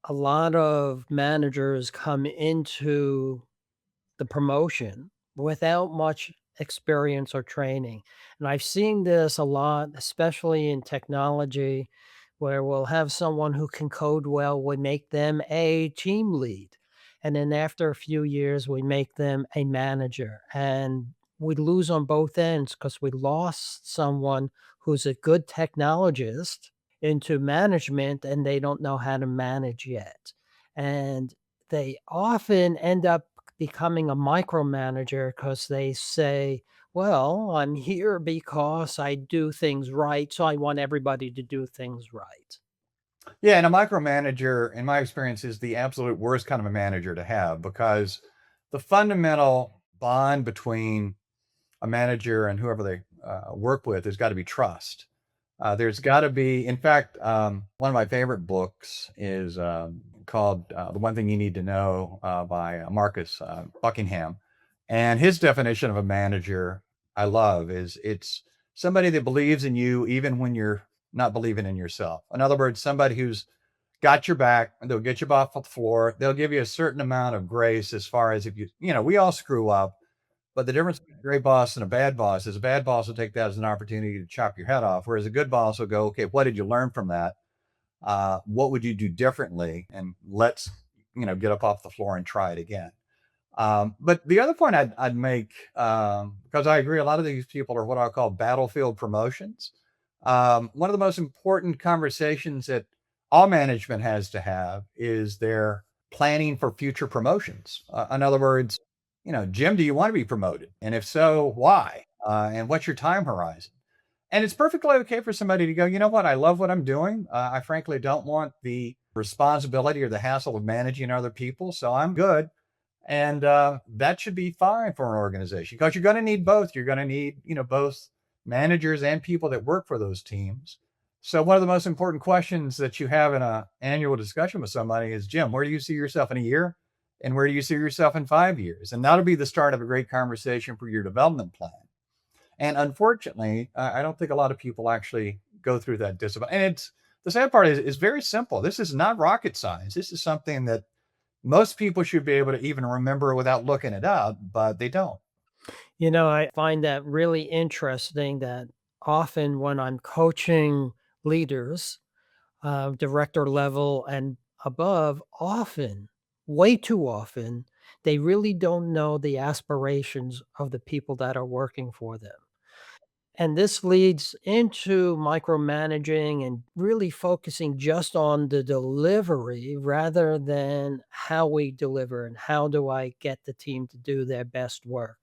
a lot of managers come into the promotion without much experience or training. And I've seen this a lot, especially in technology, where we'll have someone who can code well, we make them a team lead. And then after a few years, we make them a manager. And we lose on both ends because we lost someone who's a good technologist into management and they don't know how to manage yet. And they often end up becoming a micromanager because they say, well, I'm here because I do things right, so I want everybody to do things right. Yeah, and a micromanager, in my experience, is the absolute worst kind of a manager to have because the fundamental bond between a manager and whoever they work with has got to be trust. There's got to be, in fact, one of my favorite books is called The One Thing You Need to Know by Marcus Buckingham. And his definition of a manager I love is it's somebody that believes in you even when you're not believing in yourself. In other words, somebody who's got your back, they'll get you off the floor. They'll give you a certain amount of grace as far as if we all screw up, but the difference between a great boss and a bad boss is a bad boss will take that as an opportunity to chop your head off, whereas a good boss will go, okay, what did you learn from that? What would you do differently? And let's, get up off the floor and try it again. But the other point I'd make, because I agree, a lot of these people are what I call battlefield promotions. One of the most important conversations that all management has to have is their planning for future promotions. In other words, Jim, do you want to be promoted? And if so, why? And what's your time horizon? And it's perfectly okay for somebody to go, you know what? I love what I'm doing. I frankly don't want the responsibility or the hassle of managing other people. So I'm good. And that should be fine for an organization because you're going to need both. You're going to need, both managers and people that work for those teams. So one of the most important questions that you have in an annual discussion with somebody is, Jim, where do you see yourself in a year? And where do you see yourself in 5 years? And that'll be the start of a great conversation for your development plan. And unfortunately, I don't think a lot of people actually go through that discipline. And it's the sad part is very simple. This is not rocket science. This is something that most people should be able to even remember without looking it up, but they don't. I find that really interesting that often when I'm coaching leaders, director level and above, often, way too often, they really don't know the aspirations of the people that are working for them. And this leads into micromanaging and really focusing just on the delivery rather than how we deliver and how do I get the team to do their best work.